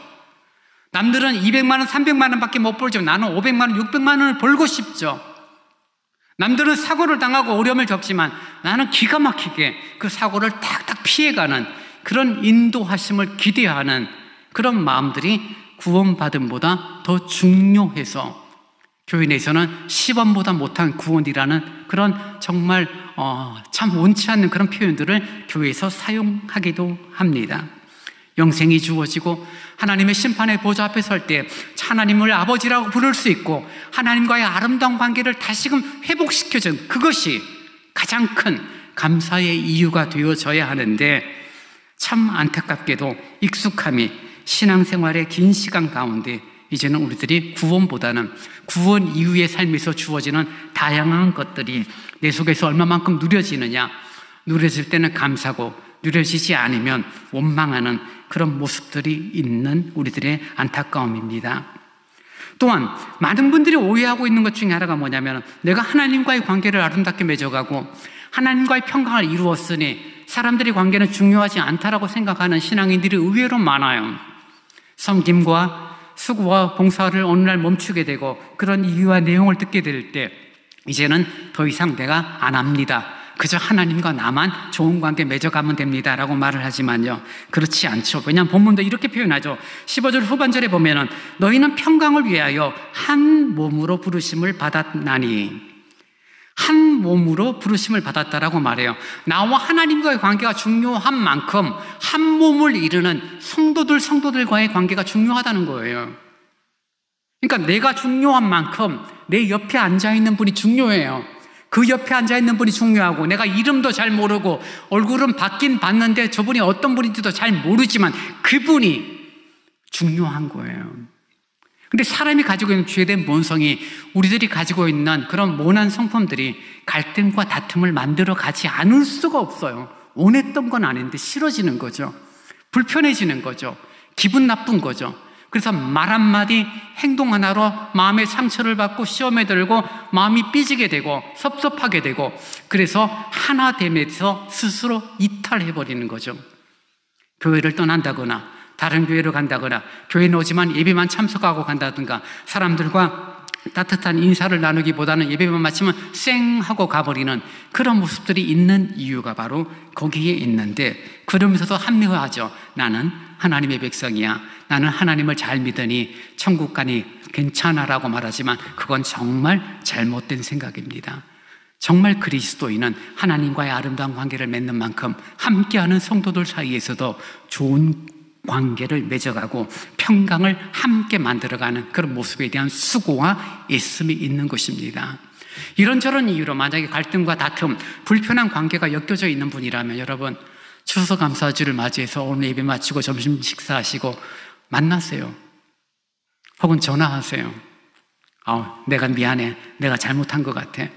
남들은 200만 원, 300만 원밖에 못 벌지만 나는 500만 원, 600만 원을 벌고 싶죠. 남들은 사고를 당하고 어려움을 겪지만 나는 기가 막히게 그 사고를 탁탁 피해가는 그런 인도하심을 기대하는 그런 마음들이 구원받음보다 더 중요해서 교회 내에서는 10원보다 못한 구원이라는 그런 정말 참 원치 않는 그런 표현들을 교회에서 사용하기도 합니다. 영생이 주어지고 하나님의 심판의 보좌 앞에 설 때 하나님을 아버지라고 부를 수 있고 하나님과의 아름다운 관계를 다시금 회복시켜준 그것이 가장 큰 감사의 이유가 되어져야 하는데 참 안타깝게도 익숙함이 신앙생활의 긴 시간 가운데 이제는 우리들이 구원보다는 구원 이후의 삶에서 주어지는 다양한 것들이 내 속에서 얼마만큼 누려지느냐, 누려질 때는 감사고 누려지지 않으면 원망하는 그런 모습들이 있는 우리들의 안타까움입니다. 또한 많은 분들이 오해하고 있는 것 중에 하나가 뭐냐면 내가 하나님과의 관계를 아름답게 맺어가고 하나님과의 평강을 이루었으니 사람들의 관계는 중요하지 않다라고 생각하는 신앙인들이 의외로 많아요. 섬김과 수고와 봉사를 어느 날 멈추게 되고 그런 이유와 내용을 듣게 될 때 이제는 더 이상 내가 안 합니다. 그저 하나님과 나만 좋은 관계 맺어가면 됩니다 라고 말을 하지만요, 그렇지 않죠. 왜냐하면 본문도 이렇게 표현하죠. 15절 후반절에 보면은 너희는 평강을 위하여 한 몸으로 부르심을 받았나니, 한 몸으로 부르심을 받았다라고 말해요. 나와 하나님과의 관계가 중요한 만큼 한 몸을 이루는 성도들과의 관계가 중요하다는 거예요. 그러니까 내가 중요한 만큼 내 옆에 앉아있는 분이 중요해요. 그 옆에 앉아있는 분이 중요하고 내가 이름도 잘 모르고 얼굴은 받긴 봤는데 저분이 어떤 분인지도 잘 모르지만 그분이 중요한 거예요. 근데 사람이 가지고 있는 죄된 본성이 우리들이 가지고 있는 그런 모난 성품들이 갈등과 다툼을 만들어 가지 않을 수가 없어요. 원했던 건 아닌데 싫어지는 거죠. 불편해지는 거죠. 기분 나쁜 거죠. 그래서 말 한마디, 행동 하나로 마음의 상처를 받고 시험에 들고 마음이 삐지게 되고 섭섭하게 되고 그래서 하나 되면서 스스로 이탈해버리는 거죠. 교회를 떠난다거나 다른 교회로 간다거나 교회는 오지만 예배만 참석하고 간다든가 사람들과 따뜻한 인사를 나누기보다는 예배만 마치면 쌩 하고 가버리는 그런 모습들이 있는 이유가 바로 거기에 있는데 그러면서도 합리화하죠. 나는 하나님의 백성이야. 나는 하나님을 잘 믿으니 천국 가니 괜찮아라고 말하지만 그건 정말 잘못된 생각입니다. 정말 그리스도인은 하나님과의 아름다운 관계를 맺는 만큼 함께하는 성도들 사이에서도 좋은 관계를 맺어가고 평강을 함께 만들어가는 그런 모습에 대한 수고와 애씀이 있는 것입니다. 이런저런 이유로 만약에 갈등과 다툼, 불편한 관계가 엮여져 있는 분이라면 여러분 추수감사주를 맞이해서 오늘 예배 마치고 점심 식사하시고 만나세요. 혹은 전화하세요. 내가 미안해. 내가 잘못한 것 같아.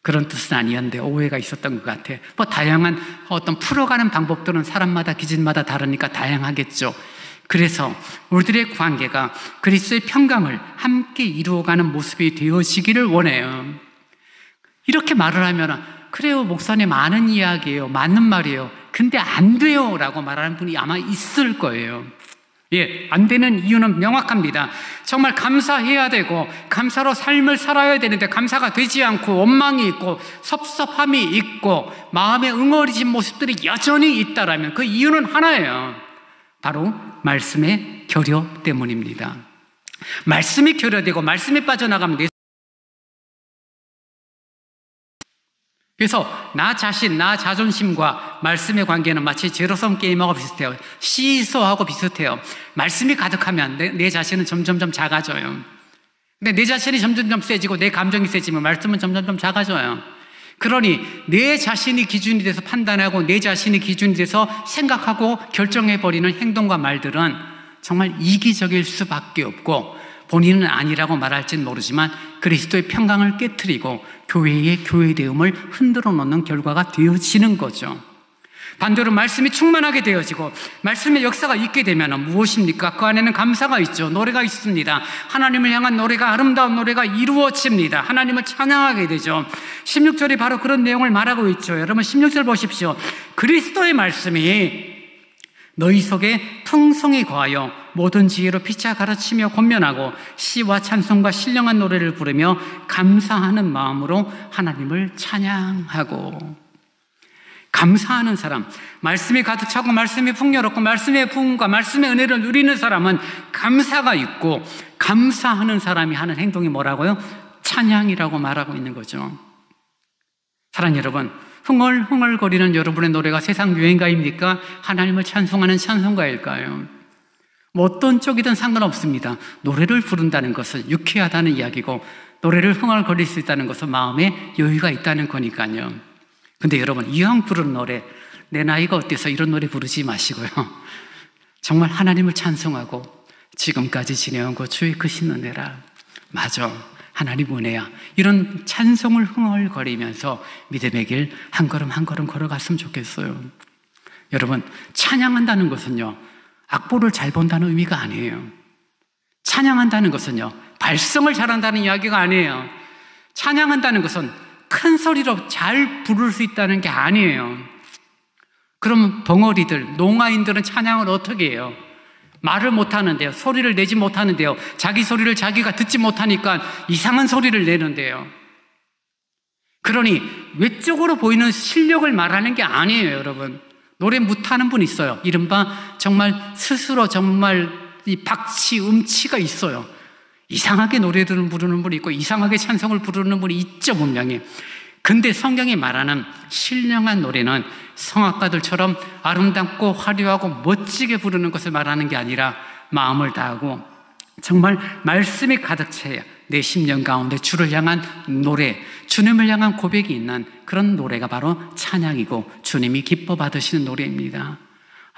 그런 뜻은 아니었는데 오해가 있었던 것 같아. 뭐 다양한 어떤 풀어가는 방법들은 사람마다 기준마다 다르니까 다양하겠죠. 그래서 우리들의 관계가 그리스도의 평강을 함께 이루어가는 모습이 되어지기를 원해요. 이렇게 말을 하면 그래요 목사님 많은 이야기예요. 맞는 말이에요. 근데 안 돼요 라고 말하는 분이 아마 있을 거예요. 안 되는 이유는 명확합니다. 정말 감사해야 되고 감사로 삶을 살아야 되는데 감사가 되지 않고 원망이 있고 섭섭함이 있고 마음에 응어리진 모습들이 여전히 있다라면 그 이유는 하나예요. 바로 말씀의 결여 때문입니다. 말씀이 결여되고 말씀이 빠져나가면 그래서 나 자신, 나 자존심과 말씀의 관계는 마치 제로섬 게임하고 비슷해요. 시소하고 비슷해요. 말씀이 가득하면 내 자신은 점점점 작아져요. 근데 내 자신이 점점 세지고 내 감정이 세지면 말씀은 점점 작아져요. 그러니 내 자신이 기준이 돼서 판단하고 내 자신이 기준이 돼서 생각하고 결정해버리는 행동과 말들은 정말 이기적일 수밖에 없고, 본인은 아니라고 말할지는 모르지만 그리스도의 평강을 깨트리고 교회의 교회됨을 흔들어 놓는 결과가 되어지는 거죠. 반대로 말씀이 충만하게 되어지고 말씀의 역사가 있게 되면 무엇입니까? 그 안에는 감사가 있죠. 노래가 있습니다. 하나님을 향한 노래가, 아름다운 노래가 이루어집니다. 하나님을 찬양하게 되죠. 16절이 바로 그런 내용을 말하고 있죠. 여러분 16절 보십시오. 그리스도의 말씀이 너희 속에 풍성히 거하여 모든 지혜로 피차 가르치며 권면하고 시와 찬송과 신령한 노래를 부르며 감사하는 마음으로 하나님을 찬양하고. 감사하는 사람, 말씀이 가득 차고 말씀이 풍요롭고 말씀의 부흥과 말씀의 은혜를 누리는 사람은 감사가 있고, 감사하는 사람이 하는 행동이 뭐라고요? 찬양이라고 말하고 있는 거죠. 사랑하는 여러분, 흥얼흥얼거리는 여러분의 노래가 세상 유행가입니까? 하나님을 찬송하는 찬송가일까요? 뭐 어떤 쪽이든 상관없습니다. 노래를 부른다는 것은 유쾌하다는 이야기고, 노래를 흥얼거릴 수 있다는 것은 마음에 여유가 있다는 거니까요. 근데 여러분, 이왕 부르는 노래, 내 나이가 어때서 이런 노래 부르지 마시고요. 정말 하나님을 찬송하고 지금까지 지내온 것 주의 크신 은혜라. 맞아, 하나님 은혜야. 이런 찬송을 흥얼거리면서 믿음의 길 한 걸음 한 걸음 걸어갔으면 좋겠어요. 여러분, 찬양한다는 것은요, 악보를 잘 본다는 의미가 아니에요. 찬양한다는 것은요, 발성을 잘한다는 이야기가 아니에요. 찬양한다는 것은 큰 소리로 잘 부를 수 있다는 게 아니에요. 그럼 벙어리들, 농아인들은 찬양을 어떻게 해요? 말을 못하는데요, 소리를 내지 못하는데요, 자기 소리를 자기가 듣지 못하니까 이상한 소리를 내는데요. 그러니 외적으로 보이는 실력을 말하는 게 아니에요. 여러분, 노래 못하는 분 있어요. 이른바 정말 스스로 정말 이 박치, 음치가 있어요. 이상하게 노래들을 부르는 분이 있고 이상하게 찬송을 부르는 분이 있죠, 분명히. 근데 성경이 말하는 신령한 노래는 성악가들처럼 아름답고 화려하고 멋지게 부르는 것을 말하는 게 아니라 마음을 다하고 정말 말씀이 가득 차야 내 심령 가운데 주를 향한 노래, 주님을 향한 고백이 있는 그런 노래가 바로 찬양이고 주님이 기뻐 받으시는 노래입니다.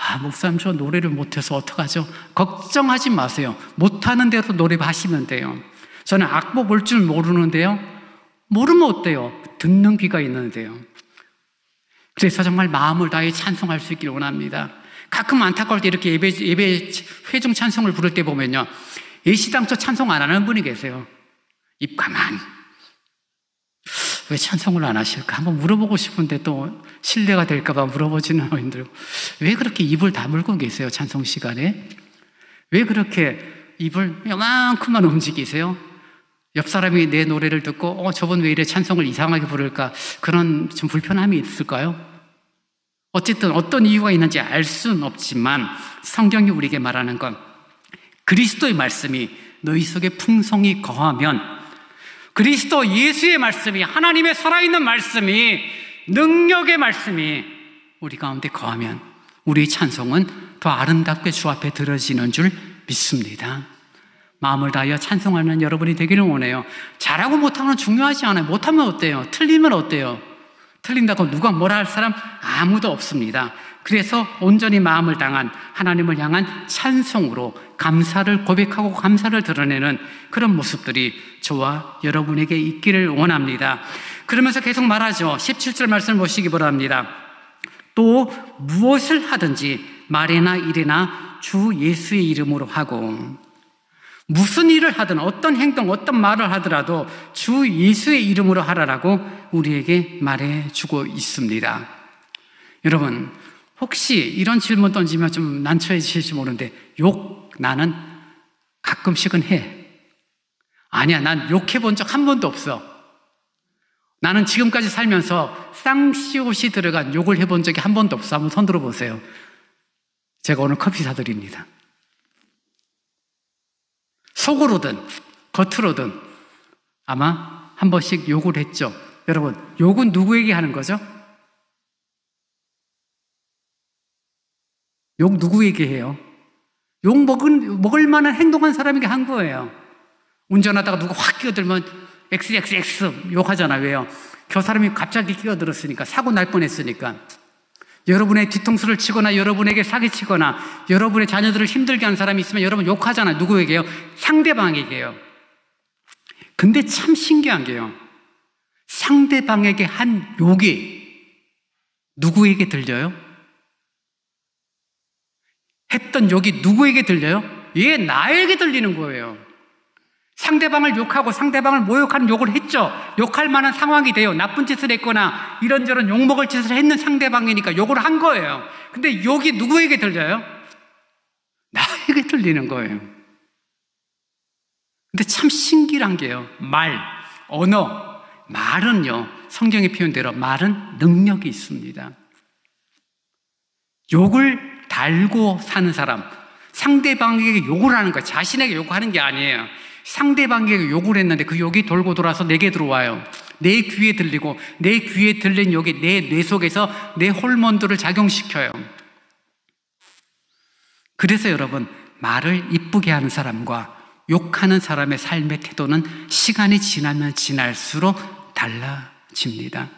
아, 목사님 저 노래를 못해서 어떡하죠? 걱정하지 마세요. 못하는 대로 노래하시면 돼요. 저는 악보 볼 줄 모르는데요, 모르면 어때요? 듣는 귀가 있는데요. 그래서 정말 마음을 다해 찬송할 수 있기를 원합니다. 가끔 안타까울 때 이렇게 예배 회중 찬송을 부를 때 보면요, 예시당초 찬송 안 하는 분이 계세요. 입 가만. 왜 찬송을 안 하실까? 한번 물어보고 싶은데 또 신뢰가 될까봐 물어보지는 않는데요. 왜 그렇게 입을 다물고 계세요? 찬송 시간에? 왜 그렇게 입을 요만큼만 움직이세요? 옆 사람이 내 노래를 듣고 저분 왜 이래 찬송을 이상하게 부를까? 그런 좀 불편함이 있을까요? 어쨌든 어떤 이유가 있는지 알 수는 없지만 성경이 우리에게 말하는 건 그리스도의 말씀이 너희 속에 풍성히 거하면, 그리스도 예수의 말씀이, 하나님의 살아있는 말씀이, 능력의 말씀이 우리 가운데 거하면 우리의 찬송은 더 아름답게 주 앞에 들어지는 줄 믿습니다. 마음을 다하여 찬송하는 여러분이 되기를 원해요. 잘하고 못하는 건 중요하지 않아요. 못하면 어때요? 틀리면 어때요? 틀린다고 누가 뭐라 할 사람 아무도 없습니다. 그래서 온전히 마음을 당한 하나님을 향한 찬송으로 감사를 고백하고 감사를 드러내는 그런 모습들이 저와 여러분에게 있기를 원합니다. 그러면서 계속 말하죠. 17절 말씀을 보시기 바랍니다. 또 무엇을 하든지 말이나 일이나 주 예수의 이름으로 하고, 무슨 일을 하든 어떤 행동, 어떤 말을 하더라도 주 예수의 이름으로 하라라고 우리에게 말해주고 있습니다. 여러분, 혹시 이런 질문 던지면 좀 난처해지실지 모르는데, 욕 나는 가끔씩은 해. 아니야, 난 욕해본 적 한 번도 없어. 나는 지금까지 살면서 쌍시옷이 들어간 욕을 해본 적이 한 번도 없어. 한번 손 들어보세요. 제가 오늘 커피 사드립니다. 속으로든 겉으로든 아마 한 번씩 욕을 했죠. 여러분, 욕은 누구에게 하는 거죠? 욕 누구에게 해요? 욕 먹을 만한 행동한 사람에게 한 거예요. 운전하다가 누가 확 끼어들면 XXX 욕하잖아요. 왜요? 그 사람이 갑자기 끼어들었으니까, 사고 날 뻔했으니까. 여러분의 뒤통수를 치거나 여러분에게 사기치거나 여러분의 자녀들을 힘들게 하는 사람이 있으면 여러분 욕하잖아요. 누구에게요? 상대방에게요. 근데 참 신기한 게요, 상대방에게 한 욕이 누구에게 들려요? 했던 욕이 누구에게 들려요? 얘 나에게 들리는 거예요. 상대방을 욕하고 상대방을 모욕하는 욕을 했죠. 욕할 만한 상황이 돼요. 나쁜 짓을 했거나 이런저런 욕먹을 짓을 했는 상대방이니까 욕을 한 거예요. 근데 욕이 누구에게 들려요? 나에게 들리는 거예요. 근데 참 신기한 게요, 언어, 말은요, 성경의 표현대로 말은 능력이 있습니다. 욕을 달고 사는 사람, 상대방에게 욕을 하는 거예요. 자신에게 욕하는 게 아니에요. 상대방에게 욕을 했는데 그 욕이 돌고 돌아서 내게 들어와요. 내 귀에 들리고 내 귀에 들린 욕이 내 뇌 속에서 내 호르몬들을 작용시켜요. 그래서 여러분, 말을 이쁘게 하는 사람과 욕하는 사람의 삶의 태도는 시간이 지나면 지날수록 달라집니다.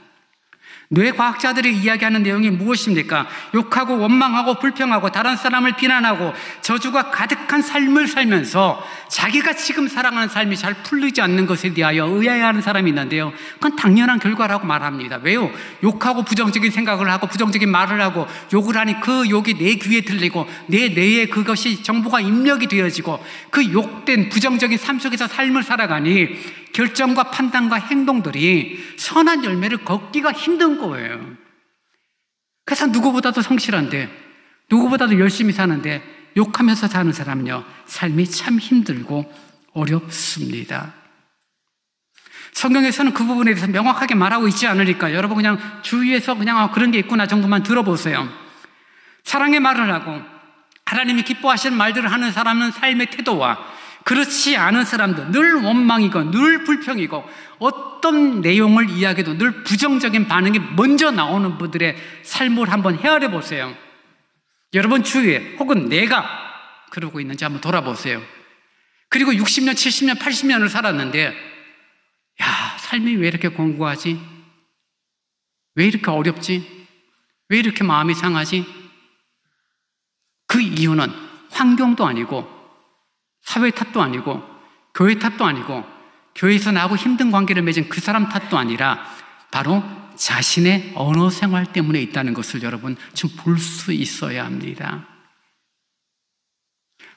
뇌과학자들이 이야기하는 내용이 무엇입니까? 욕하고 원망하고 불평하고 다른 사람을 비난하고 저주가 가득한 삶을 살면서 자기가 지금 살아가는 삶이 잘 풀리지 않는 것에 대하여 의아해하는 사람이 있는데요, 그건 당연한 결과라고 말합니다. 왜요? 욕하고 부정적인 생각을 하고 부정적인 말을 하고 욕을 하니 그 욕이 내 귀에 들리고 내 뇌에 그것이 정보가 입력이 되어지고 그 욕된 부정적인 삶 속에서 삶을 살아가니 결정과 판단과 행동들이 선한 열매를 걷기가 힘든 거예요. 그래서 누구보다도 성실한데, 누구보다도 열심히 사는데 욕하면서 사는 사람은요, 삶이 참 힘들고 어렵습니다. 성경에서는 그 부분에 대해서 명확하게 말하고 있지 않으니까 여러분 그냥 주위에서 그냥 그런 게 있구나 정도만 들어보세요. 사랑의 말을 하고 하나님이 기뻐하시는 말들을 하는 사람은 삶의 태도와, 그렇지 않은 사람들, 늘 원망이고 늘 불평이고 어떤 내용을 이야기해도 늘 부정적인 반응이 먼저 나오는 분들의 삶을 한번 헤아려 보세요. 여러분 주위에 혹은 내가 그러고 있는지 한번 돌아보세요. 그리고 60년, 70년, 80년을 살았는데 야, 삶이 왜 이렇게 공고하지? 왜 이렇게 어렵지? 왜 이렇게 마음이 상하지? 그 이유는 환경도 아니고 사회 탓도 아니고 교회 탓도 아니고 교회에서 나하고 힘든 관계를 맺은 그 사람 탓도 아니라 바로 자신의 언어 생활 때문에 있다는 것을 여러분 좀 볼 수 있어야 합니다.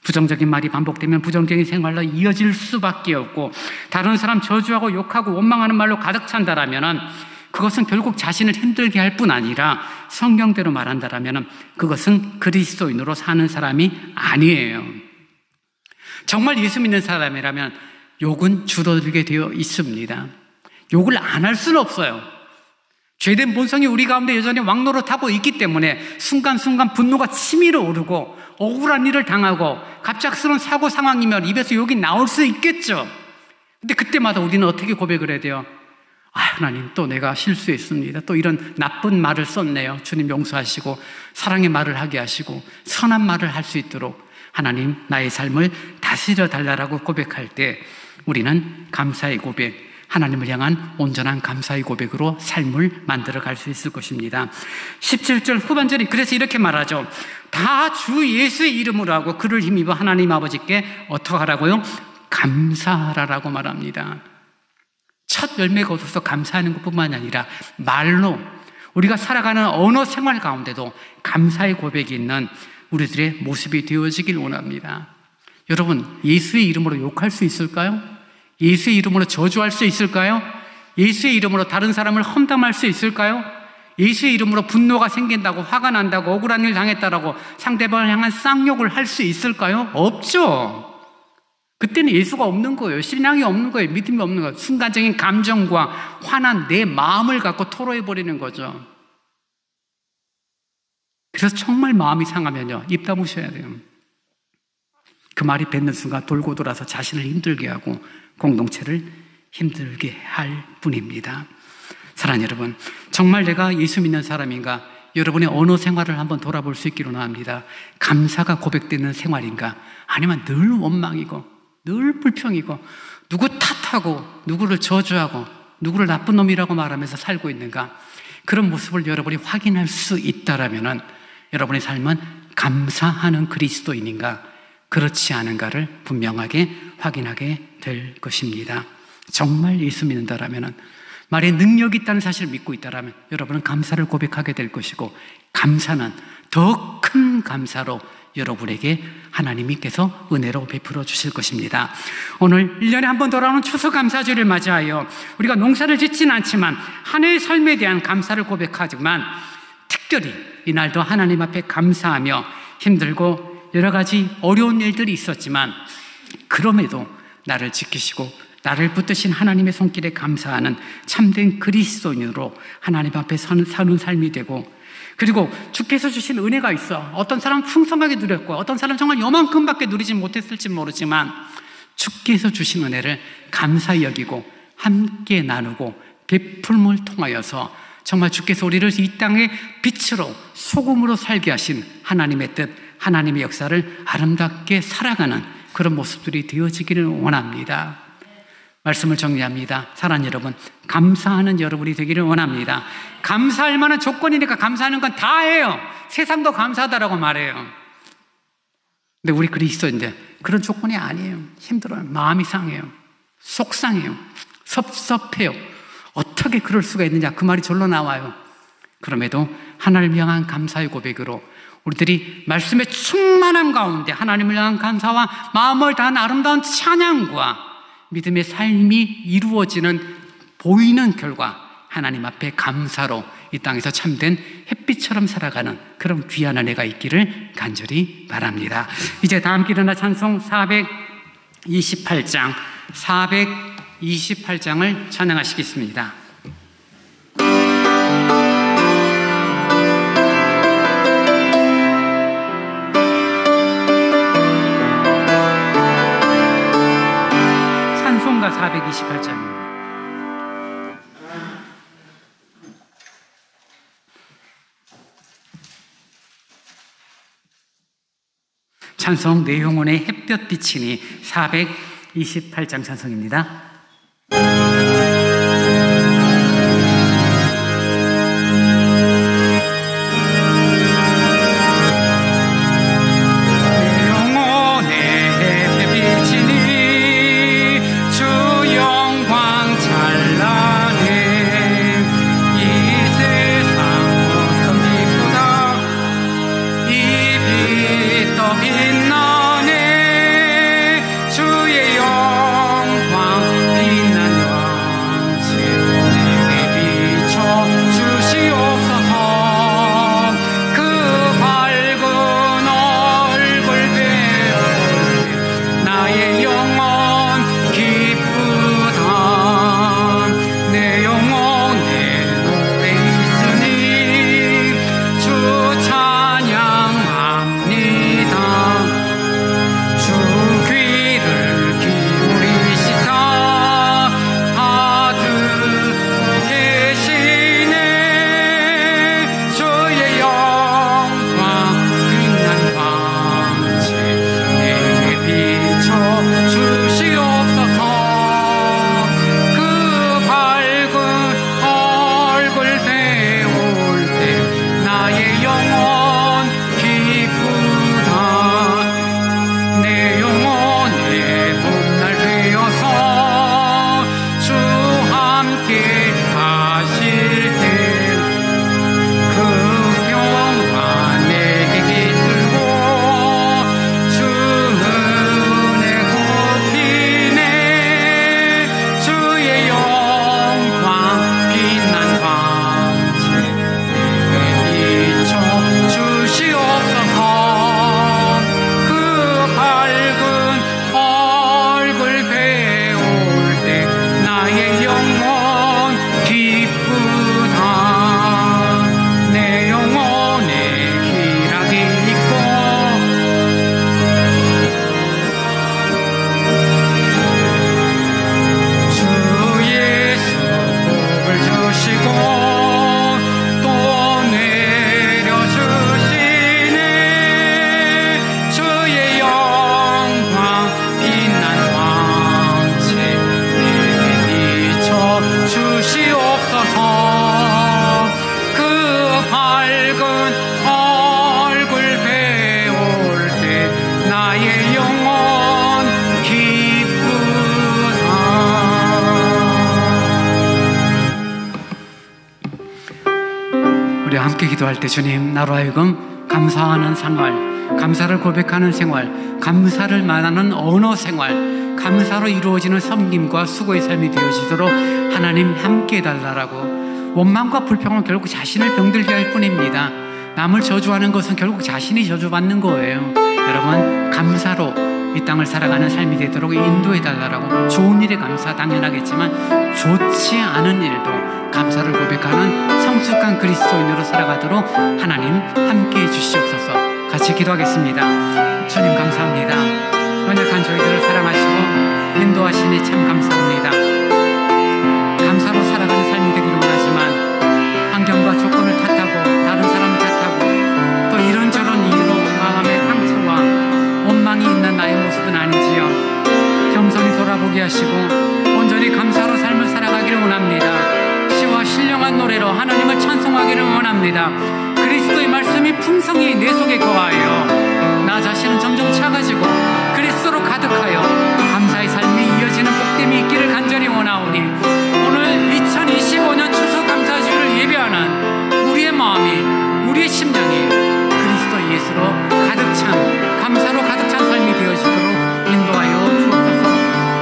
부정적인 말이 반복되면 부정적인 생활로 이어질 수밖에 없고, 다른 사람 저주하고 욕하고 원망하는 말로 가득 찬다라면 그것은 결국 자신을 힘들게 할 뿐 아니라 성경대로 말한다라면 그것은 그리스도인으로 사는 사람이 아니에요. 정말 예수 믿는 사람이라면 욕은 줄어들게 되어 있습니다. 욕을 안 할 수는 없어요. 죄된 본성이 우리 가운데 여전히 왕노릇하고 있기 때문에 순간순간 분노가 치밀어 오르고 억울한 일을 당하고 갑작스러운 사고 상황이면 입에서 욕이 나올 수 있겠죠. 근데 그때마다 우리는 어떻게 고백을 해야 돼요? 아, 하나님, 또 내가 실수했습니다. 또 이런 나쁜 말을 썼네요. 주님 용서하시고 사랑의 말을 하게 하시고 선한 말을 할 수 있도록 하나님, 나의 삶을 다스려 달라고 고백할 때 우리는 감사의 고백, 하나님을 향한 온전한 감사의 고백으로 삶을 만들어 갈 수 있을 것입니다. 17절 후반절이 그래서 이렇게 말하죠. 다 주 예수의 이름으로 하고 그를 힘입어 하나님 아버지께 어떻게 하라고요? 감사하라고 말합니다. 첫 열매가 얻어서 감사하는 것뿐만 아니라 말로 우리가 살아가는 언어 생활 가운데도 감사의 고백이 있는 우리들의 모습이 되어지길 원합니다. 여러분, 예수의 이름으로 욕할 수 있을까요? 예수의 이름으로 저주할 수 있을까요? 예수의 이름으로 다른 사람을 험담할 수 있을까요? 예수의 이름으로 분노가 생긴다고, 화가 난다고, 억울한 일 당했다라고 상대방을 향한 쌍욕을 할 수 있을까요? 없죠. 그때는 예수가 없는 거예요. 신앙이 없는 거예요. 믿음이 없는 거예요. 순간적인 감정과 화난 내 마음을 갖고 토로해버리는 거죠. 그래서 정말 마음이 상하면요, 입 다무셔야 돼요. 그 말이 뱉는 순간 돌고 돌아서 자신을 힘들게 하고 공동체를 힘들게 할 뿐입니다. 사랑하는 여러분, 정말 내가 예수 믿는 사람인가? 여러분의 언어 생활을 한번 돌아볼 수 있기를 원합니다. 감사가 고백되는 생활인가? 아니면 늘 원망이고 늘 불평이고 누구 탓하고 누구를 저주하고 누구를 나쁜 놈이라고 말하면서 살고 있는가? 그런 모습을 여러분이 확인할 수 있다라면은 여러분의 삶은 감사하는 그리스도인인가 그렇지 않은가를 분명하게 확인하게 될 것입니다. 정말 예수 믿는다라면은, 말에 능력이 있다는 사실을 믿고 있다라면 여러분은 감사를 고백하게 될 것이고, 감사는 더 큰 감사로 여러분에게 하나님께서 은혜로 베풀어 주실 것입니다. 오늘 1년에 한 번 돌아오는 추수감사주를 맞이하여 우리가 농사를 짓지는 않지만 한 해의 삶에 대한 감사를 고백하지만, 특별히 이날도 하나님 앞에 감사하며 힘들고 여러 가지 어려운 일들이 있었지만 그럼에도 나를 지키시고 나를 붙드신 하나님의 손길에 감사하는 참된 그리스도인으로 하나님 앞에 사는 삶이 되고, 그리고 주께서 주신 은혜가 있어. 어떤 사람은 풍성하게 누렸고 어떤 사람은 정말 요만큼밖에 누리지 못했을지 모르지만 주께서 주신 은혜를 감사히 여기고 함께 나누고 베풀음을 통하여서 정말 주께서 우리를 이 땅의 빛으로 소금으로 살게 하신 하나님의 뜻, 하나님의 역사를 아름답게 살아가는 그런 모습들이 되어지기를 원합니다. 말씀을 정리합니다. 사랑하는 여러분, 감사하는 여러분이 되기를 원합니다. 감사할 만한 조건이니까 감사하는 건 다 해요. 세상도 감사하다라고 말해요. 근데 우리 그리스도인데 그런 조건이 아니에요. 힘들어요. 마음이 상해요. 속상해요. 섭섭해요. 어떻게 그럴 수가 있느냐, 그 말이 절로 나와요. 그럼에도 하나님을 향한 감사의 고백으로 우리들이 말씀의 충만함 가운데 하나님을 향한 감사와 마음을 다한 아름다운 찬양과 믿음의 삶이 이루어지는 보이는 결과, 하나님 앞에 감사로 이 땅에서 참된 햇빛처럼 살아가는 그런 귀한 은혜가 있기를 간절히 바랍니다. 이제 다 함께 일어나 찬송 428장을 찬양하시겠습니다. 찬송가 428장입니다. 찬송 내용원의 햇볕 비치니 428장 찬송입니다. 빛나네 주의 영광 빛난 왕 함께 기도할 때 주님, 나로 하여금 감사하는 생활, 감사를 고백하는 생활, 감사를 말하는 언어 생활, 감사로 이루어지는 섬김과 수고의 삶이 되어지도록 하나님 함께 해달라고. 원망과 불평은 결국 자신을 병들게 할 뿐입니다. 남을 저주하는 것은 결국 자신이 저주받는 거예요. 여러분, 감사로 이 땅을 살아가는 삶이 되도록 인도해달라고. 좋은 일에 감사 당연하겠지만 좋지 않은 일도 감사를 고백하는 성숙한 그리스도인으로 살아가도록 하나님 함께해 주시옵소서. 같이 기도하겠습니다. 주님 감사합니다. 언약한 저희들을 사랑하시고 인도하시니 참 감사합니다. 감사로 살아가는 삶이 되기를 원하지만 환경과 조건을 탓하고 다른 사람을 탓하고 또 이런저런 이유로 마음의 상처와 원망이 있는 나의 모습은 아닌지요. 겸손히 돌아보게 하시고 온전히 감사로 삶을 살아가기를 원합니다. 시와 신령한 노래로 하나님을 찬송하기를 원합니다. 그리스도의 말씀이 풍성히 내 속에 거하여 나 자신은 점점 작아지고 그리스도로 가득하여 감사의 삶이 이어지는 복됨이 있기를 간절히 원하오니 오늘 2025년 추수감사주를 예배하는 우리의 마음이, 우리의 심령이 그리스도 예수로 가득 찬, 감사로 가득 찬 삶이 되어지도록 인도하여 주옵소서.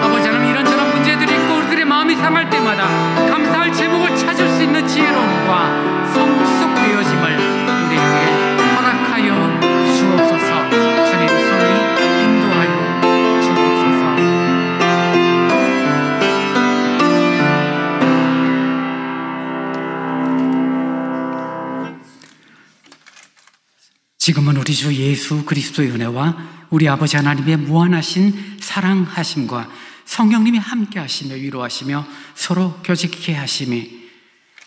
아버지 하나님, 이런저런 문제들이 있고 우리들의 마음이 상할 때마다 감사할 제목을 찾을 수 있는 지혜로움과 성숙되어짐을 우리에게 허락하여 주옵소서. 주님 손이 인도하여 주옵소서. 지금은 우리 주 예수 그리스도의 은혜와 우리 아버지 하나님의 무한하신 사랑하심과 성령님이 함께 하시며 위로하시며 서로 교직케 하심이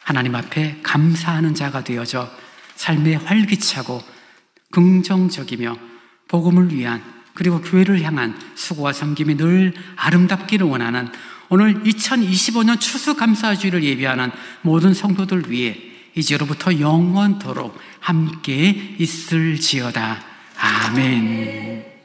하나님 앞에 감사하는 자가 되어져 삶에 활기차고 긍정적이며 복음을 위한 그리고 교회를 향한 수고와 섬김이 늘 아름답기를 원하는 오늘 2025년 추수감사주일을 예비하는 모든 성도들 위해 이제로부터 영원토록 함께 있을지어다. 아멘.